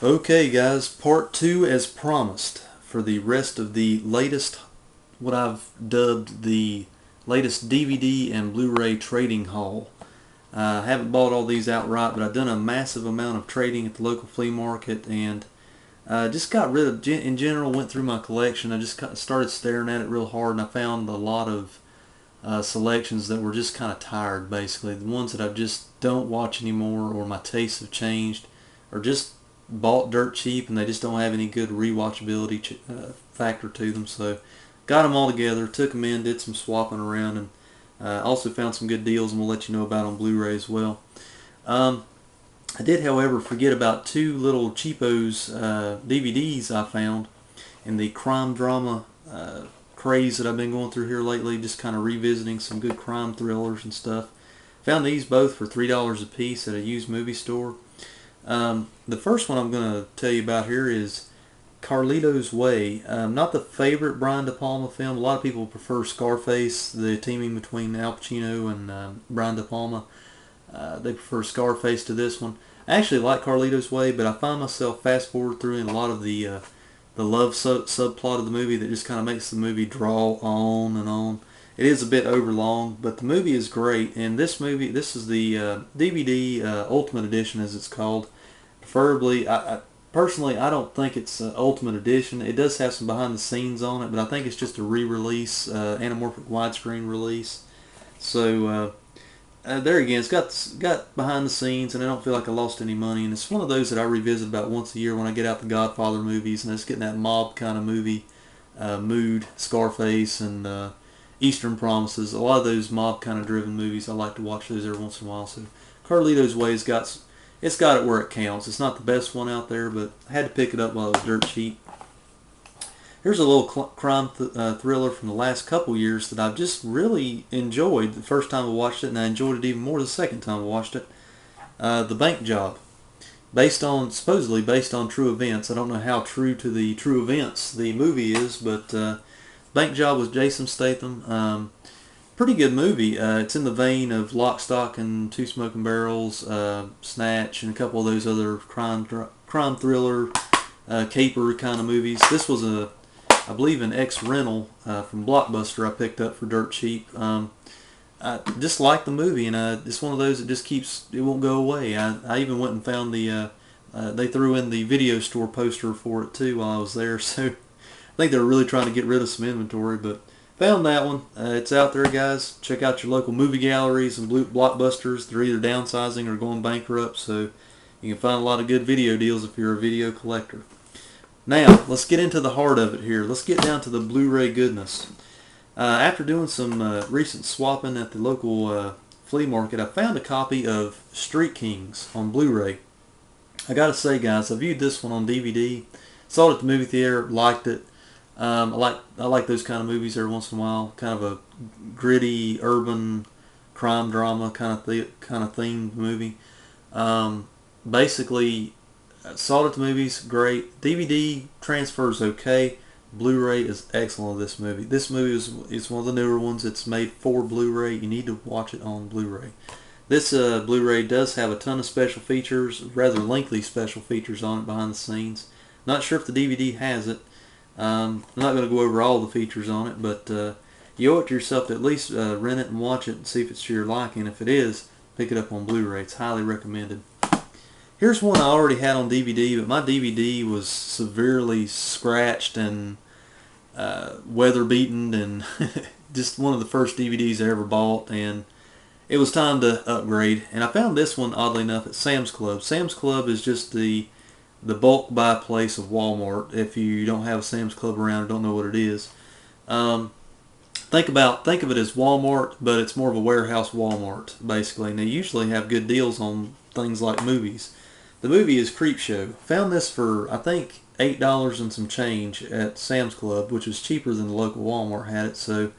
Okay guys, part 2 as promised for the rest of the latest, what I've dubbed the latest DVD and Blu-ray trading haul. I haven't bought all these outright, but I've done a massive amount of trading at the local flea market, and just got rid of, in general, went through my collection. I just started staring at it real hard, and I found a lot of selections that were just kind of tired, basically. The ones that I just don't watch anymore, or my tastes have changed, or just bought dirt cheap and they just don't have any good rewatchability factor to them. So got them all together, took them in, did some swapping around, and also found some good deals, and we'll let you know about on Blu-ray as well. I did, however, forget about two little cheapos DVDs I found in the crime drama craze that I've been going through here lately, just kind of revisiting some good crime thrillers and stuff. Found these both for $3 a piece at a used movie store. The first one I'm going to tell you about here is Carlito's Way. Not the favorite Brian De Palma film. A lot of people prefer Scarface, the teaming between Al Pacino and Brian De Palma. They prefer Scarface to this one. I actually like Carlito's Way, but I find myself fast forward through in a lot of the love subplot of the movie that just kind of makes the movie draw on and on. It is a bit overlong, but the movie is great. And this is the DVD Ultimate Edition, as it's called. Preferably, personally, I don't think it's Ultimate Edition. It does have some behind the scenes on it, but I think it's just a re-release, anamorphic widescreen release. So there again, it's got behind the scenes, and I don't feel like I lost any money. And it's one of those that I revisit about once a year when I get out the Godfather movies, and I just getting that mob kind of movie mood, Scarface and Eastern Promises. A lot of those mob kind of driven movies, I like to watch those every once in a while. So Carlito's Way it's got it where it counts. It's not the best one out there, but I had to pick it up while it was dirt cheap. Here's a little crime thriller from the last couple years that I've just really enjoyed the first time I watched it, and I enjoyed it even more the second time I watched it. The Bank Job. Supposedly based on true events. I don't know how true to the true events the movie is, but Bank Job with Jason Statham. Pretty good movie. It's in the vein of Lock, Stock, and Two Smoking Barrels, Snatch, and a couple of those other crime thriller, caper kind of movies. This was I believe, an ex-rental from Blockbuster I picked up for dirt cheap. I just like the movie, and it's one of those that just it won't go away. I even went and found they threw in the video store poster for it too while I was there, so I think they were really trying to get rid of some inventory, but found that one. It's out there, guys. Check out your local movie galleries and Blockbusters. They're either downsizing or going bankrupt, so you can find a lot of good video deals if you're a video collector. Now, let's get into the heart of it here. Let's get down to the Blu-ray goodness. After doing some recent swapping at the local flea market, I found a copy of Street Kings on Blu-ray. I gotta say, guys, I viewed this one on DVD. Saw it at the movie theater, liked it. I like those kind of movies every once in a while. Kind of a gritty, urban crime drama kind of themed movie. Basically, saw it at the movies, great. DVD transfers okay. Blu-ray is excellent of this movie. This movie is one of the newer ones. It's made for Blu-ray. You need to watch it on Blu-ray. This Blu-ray does have a ton of special features, rather lengthy special features on it behind the scenes. Not sure if the DVD has it. I'm not going to go over all the features on it, but you owe it to yourself to at least rent it and watch it and see if it's to your liking. If it is, pick it up on Blu-ray. It's highly recommended. Here's one I already had on DVD, but my DVD was severely scratched and weather-beaten, and just one of the first DVDs I ever bought, and it was time to upgrade. And I found this one, oddly enough, at Sam's Club. Sam's Club is just the bulk buy place of Walmart. If you don't have a Sam's Club around or don't know what it is, think of it as Walmart, but it's more of a warehouse Walmart, basically. And they usually have good deals on things like movies. The movie is Creepshow. Found this for, I think, $8 and some change at Sam's Club, which was cheaper than the local Walmart had it. So if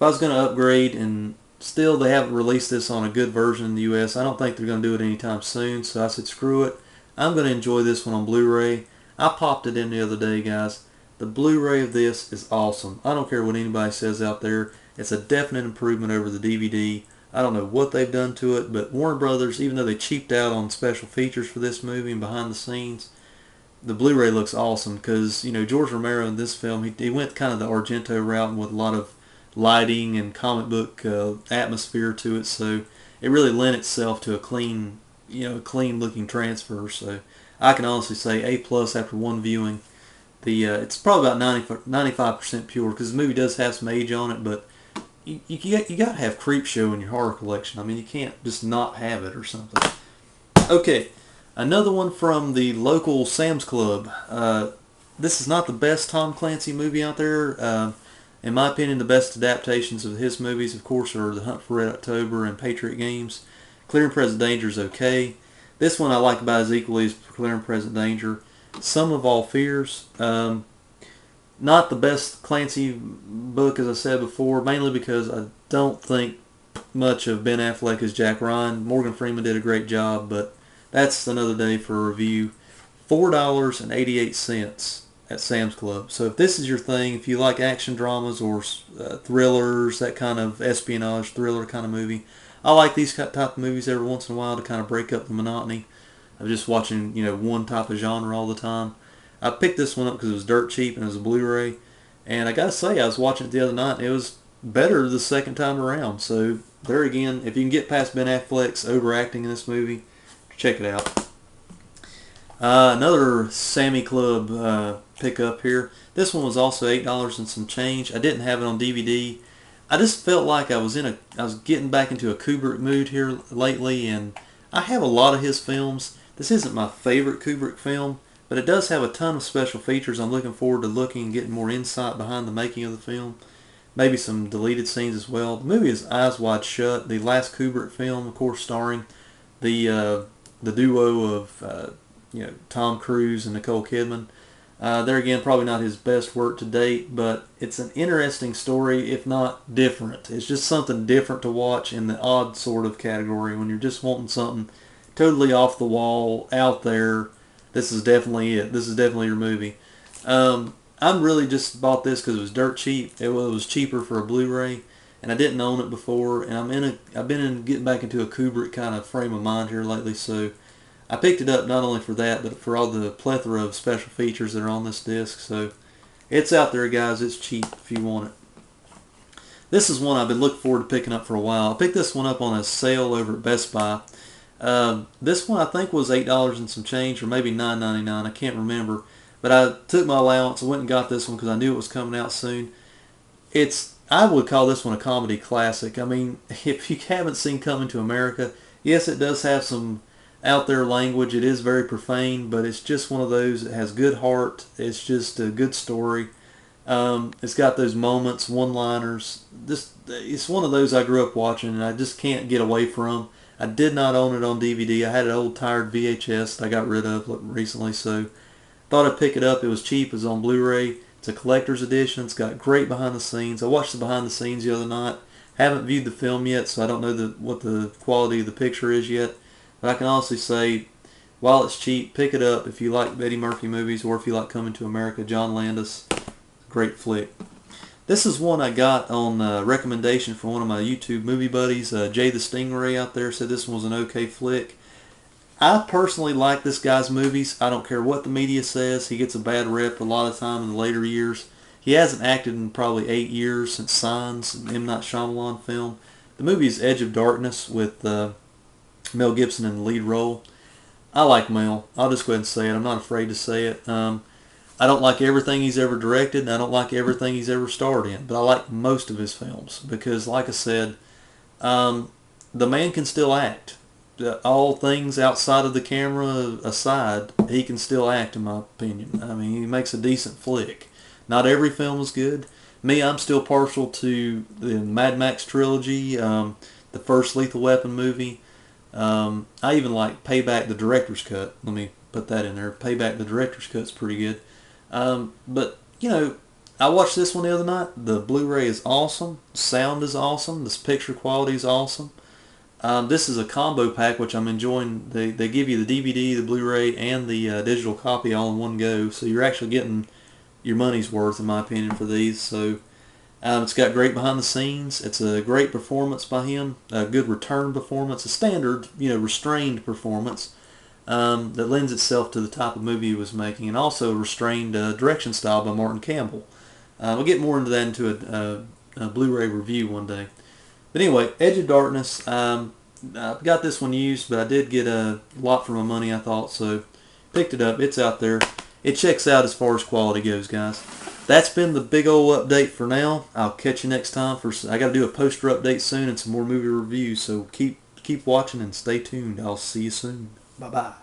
I was going to upgrade, and still they haven't released this on a good version in the US, I don't think they're going to do it anytime soon. So I said, screw it. I'm going to enjoy this one on Blu-ray. I popped it in the other day, guys. The Blu-ray of this is awesome. I don't care what anybody says out there. It's a definite improvement over the DVD. I don't know what they've done to it, but Warner Brothers, even though they cheaped out on special features for this movie and behind the scenes, the Blu-ray looks awesome because, you know, George Romero in this film, he went kind of the Argento route with a lot of lighting and comic book atmosphere to it, so it really lent itself to a clean, you know, clean looking transfer. So I can honestly say A plus after one viewing. It's probably about 95% pure because the movie does have some age on it, but you got to have Creepshow in your horror collection. I mean, you can't just not have it or something. Okay, another one from the local Sam's Club. This is not the best Tom Clancy movie out there. In my opinion, the best adaptations of his movies, of course, are The Hunt for Red October and Patriot Games. Clear and Present Danger is okay. This one I like about as equally as Clear and Present Danger. Sum of All Fears. Not the best Clancy book, as I said before, mainly because I don't think much of Ben Affleck as Jack Ryan. Morgan Freeman did a great job, but that's another day for a review. $4.88 at Sam's Club. So if this is your thing, if you like action dramas or thrillers, that kind of espionage thriller kind of movie, I like these type of movies every once in a while to kind of break up the monotony of just watching, you know, one type of genre all the time. I picked this one up because it was dirt cheap and it was a Blu-ray. And I gotta say, I was watching it the other night and it was better the second time around. So there again, if you can get past Ben Affleck's overacting in this movie, check it out. Another Sammy Club pickup here. This one was also $8 and some change. I didn't have it on DVD. I just felt like I was getting back into a Kubrick mood here lately, and I have a lot of his films. This isn't my favorite Kubrick film, but it does have a ton of special features. I'm looking forward to looking and getting more insight behind the making of the film. Maybe some deleted scenes as well. The movie is Eyes Wide Shut, the last Kubrick film, of course, starring the duo of you know, Tom Cruise and Nicole Kidman. There again, probably not his best work to date, but it's an interesting story, if not different. It's just something different to watch in the odd sort of category when you're just wanting something totally off the wall, out there. This is definitely it. This is definitely your movie. I'm really just bought this because it was dirt cheap. It was cheaper for a Blu-ray, and I didn't own it before. And I've been getting back into a Kubrick kind of frame of mind here lately, so I picked it up not only for that, but for all the plethora of special features that are on this disc. So it's out there, guys. It's cheap if you want it. This is one I've been looking forward to picking up for a while. I picked this one up on a sale over at Best Buy. This one I think was $8 and some change, or maybe $9.99. I can't remember. But I took my allowance and went and got this one because I knew it was coming out soon. I would call this one a comedy classic. I mean, if you haven't seen Coming to America, yes, it does have some out there language. It is very profane, but it's just one of those that has good heart. It's just a good story. It's got those moments, one-liners. It's one of those I grew up watching, and I just can't get away from. I did not own it on DVD. I had an old tired VHS that I got rid of recently, so thought I'd pick it up. It was cheap. It was on Blu-ray. It's a collector's edition. It's got great behind the scenes. I watched the behind the scenes the other night. Haven't viewed the film yet, so I don't know what the quality of the picture is yet. But I can honestly say, while it's cheap, pick it up if you like Eddie Murphy movies or if you like Coming to America. John Landis, great flick. This is one I got on recommendation from one of my YouTube movie buddies. Jay the Stingray out there said this one was an okay flick. I personally like this guy's movies. I don't care what the media says. He gets a bad rep a lot of time in the later years. He hasn't acted in probably 8 years since Signs, an M. Night Shyamalan film. The movie is Edge of Darkness with Mel Gibson in the lead role. I like Mel. I'll just go ahead and say it. I'm not afraid to say it. I don't like everything he's ever directed, and I don't like everything he's ever starred in, but I like most of his films because, like I said, the man can still act. All things outside of the camera aside, he can still act, in my opinion. I mean, he makes a decent flick. Not every film is good. Me, I'm still partial to the Mad Max trilogy, the first Lethal Weapon movie. I even like Payback, the director's cut. Let me put that in there. Payback, the director's cut's pretty good. But, you know, I watched this one the other night. The Blu-ray is awesome. The sound is awesome. This picture quality is awesome. This is a combo pack, which I'm enjoying. They give you the DVD, the Blu-ray, and the digital copy all in one go. So you're actually getting your money's worth, in my opinion, for these. So it's got great behind the scenes. It's a great performance by him. A good return performance. A standard, restrained performance. that lends itself to the type of movie he was making, and also restrained direction style by Martin Campbell. We'll get more into that into a Blu-ray review one day. But anyway, Edge of Darkness. I got this one used, but I did get a lot for my money, I thought, so picked it up. It's out there. It checks out as far as quality goes, guys. That's been the big old update for now. I'll catch you next time. I got to do a poster update soon and some more movie reviews, so keep watching and stay tuned. I'll see you soon. Bye-bye.